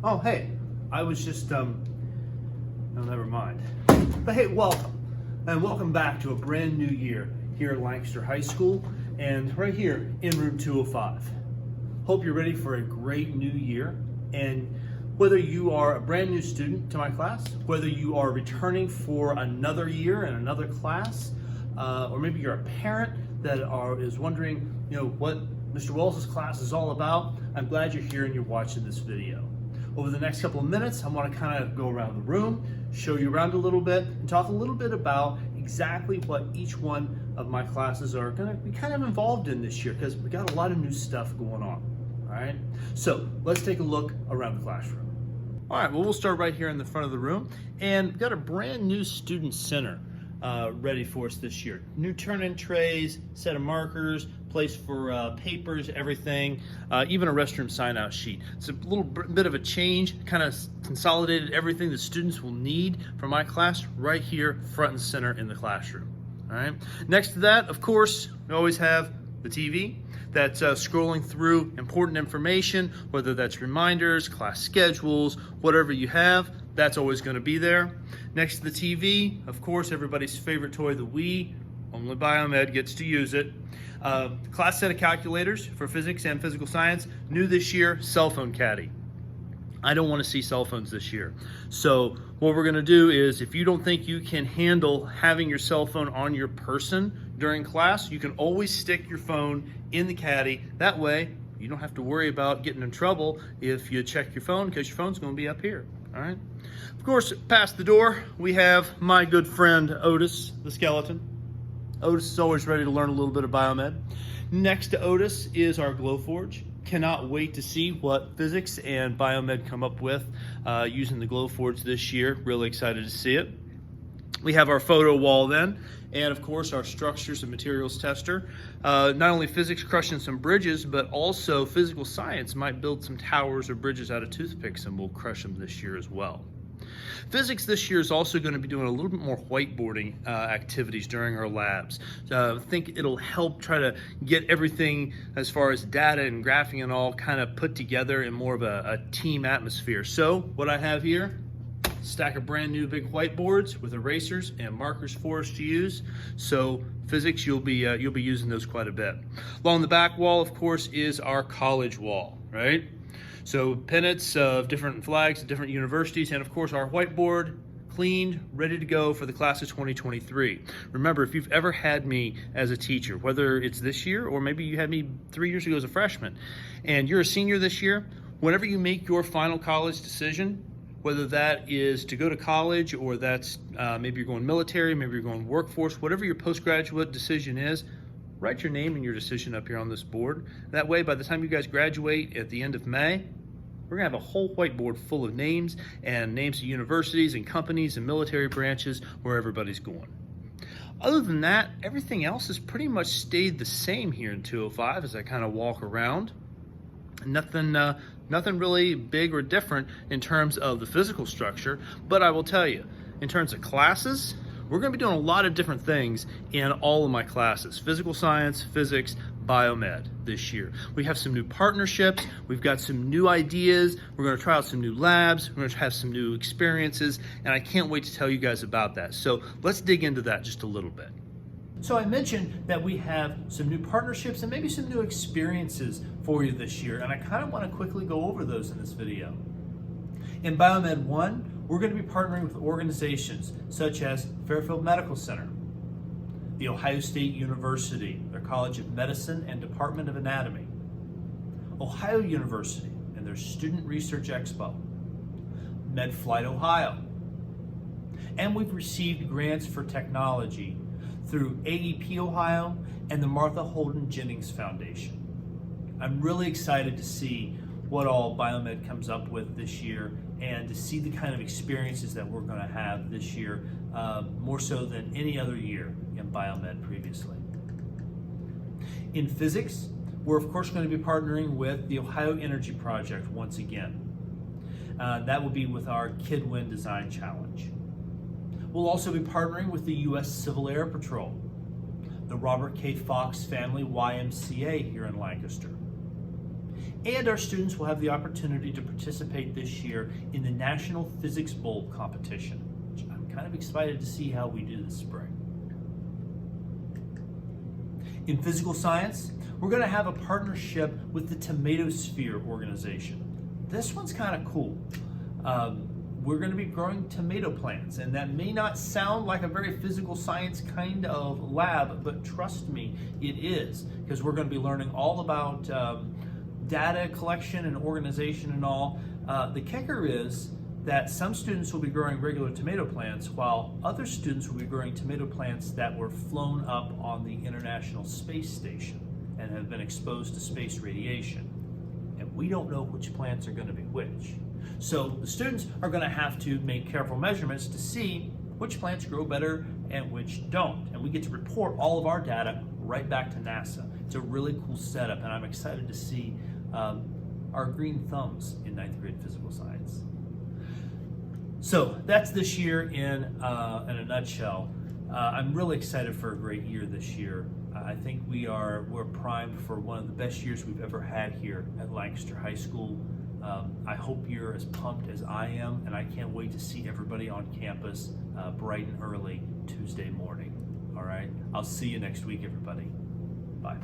Oh, hey, I was just, no, never mind. But hey, welcome. And welcome back to a brand new year here at Lancaster High School and right here in room 205. Hope you're ready for a great new year. And whether you are a brand new student to my class, whether you are returning for another year in another class, or maybe you're a parent that is wondering, what Mr. Wells' class is all about, I'm glad you're here and you're watching this video. Over the next couple of minutes, I want to kind of go around the room, show you around a little bit, and talk a little bit about exactly what each one of my classes are going to be kind of involved in this year, because we got a lot of new stuff going on. All right, so let's take a look around the classroom. All right, well, we'll start right here in the front of the room, and we've got a brand new student center ready for us this year. New turn-in trays, set of markers, place for papers, everything, even a restroom sign-out sheet. It's a little bit of a change, kind of consolidated everything the students will need for my class right here front and center in the classroom. All right. Next to that, of course, we always have the TV that's scrolling through important information, whether that's reminders, class schedules, whatever you have, that's always going to be there. Next to the TV, of course, everybody's favorite toy, the Wii. Only Biomed gets to use it. Class set of calculators for physics and physical science. New this year, cell phone caddy. I don't want to see cell phones this year. So what we're going to do is, if you don't think you can handle having your cell phone on your person during class, you can always stick your phone in the caddy. That way, you don't have to worry about getting in trouble if you check your phone, because your phone's going to be up here. All right. Of course, past the door, we have my good friend Otis, the skeleton. Otis is always ready to learn a little bit of biomed. Next to Otis is our Glowforge. Cannot wait to see what physics and biomed come up with using the Glowforge this year. Really excited to see it. We have our photo wall then, and of course our structures and materials tester. Not only physics crushing some bridges, but also physical science might build some towers or bridges out of toothpicks, and we'll crush them this year as well. Physics this year is also going to be doing a little bit more whiteboarding activities during our labs. I think it'll help try to get everything as far as data and graphing and all kind of put together in more of a team atmosphere. So what I have here, stack of brand new big whiteboards with erasers and markers for us to use. So physics, you'll be using those quite a bit. Along the back wall, of course, is our college wall, right? So pennants of different flags at different universities, and of course our whiteboard cleaned, ready to go for the class of 2023. Remember, if you've ever had me as a teacher, whether it's this year or maybe you had me 3 years ago as a freshman, and you're a senior this year, whenever you make your final college decision, whether that is to go to college or that's maybe you're going military, maybe you're going workforce, whatever your postgraduate decision is, write your name and your decision up here on this board. That way, by the time you guys graduate at the end of May, we're gonna have a whole whiteboard full of names and names of universities and companies and military branches where everybody's going. Other than that, everything else has pretty much stayed the same here in 205 as I kind of walk around. Nothing really big or different in terms of the physical structure, but I will tell you, in terms of classes, we're going to be doing a lot of different things in all of my classes: physical science, physics, biomed this year. We have some new partnerships, we've got some new ideas, we're going to try out some new labs, we're going to have some new experiences, and I can't wait to tell you guys about that. So let's dig into that just a little bit. So I mentioned that we have some new partnerships and maybe some new experiences for you this year, and I kind of want to quickly go over those in this video. In Biomed 1, we're going to be partnering with organizations such as Fairfield Medical Center, The Ohio State University, their College of Medicine and Department of Anatomy, Ohio University and their Student Research Expo, MedFlight Ohio, and we've received grants for technology through AEP Ohio and the Martha Holden Jennings Foundation. I'm really excited to see what all Biomed comes up with this year and to see the kind of experiences that we're going to have this year, more so than any other year in Biomed previously. In physics, we're of course going to be partnering with the Ohio Energy Project once again. That will be with our KidWin Design Challenge. We'll also be partnering with the U.S. Civil Air Patrol, the Robert K. Fox Family YMCA here in Lancaster, And our students will have the opportunity to participate this year in the National Physics Bowl competition, which I'm kind of excited to see how we do this spring. In physical science, we're going to have a partnership with the Tomato Sphere organization. This one's kind of cool. We're going to be growing tomato plants, and that may not sound like a very physical science kind of lab, but trust me, it is, because we're going to be learning all about data collection and organization and all. The kicker is that some students will be growing regular tomato plants, while other students will be growing tomato plants that were flown up on the International Space Station and have been exposed to space radiation. And we don't know which plants are going to be which. So the students are going to have to make careful measurements to see which plants grow better and which don't. And we get to report all of our data right back to NASA. It's a really cool setup, and I'm excited to see our green thumbs in 9th grade physical science. So that's this year in a nutshell. I'm really excited for a great year this year. I think we're primed for one of the best years we've ever had here at Lancaster High School. I hope you're as pumped as I am, and I can't wait to see everybody on campus bright and early Tuesday morning. All right, I'll see you next week, everybody. Bye.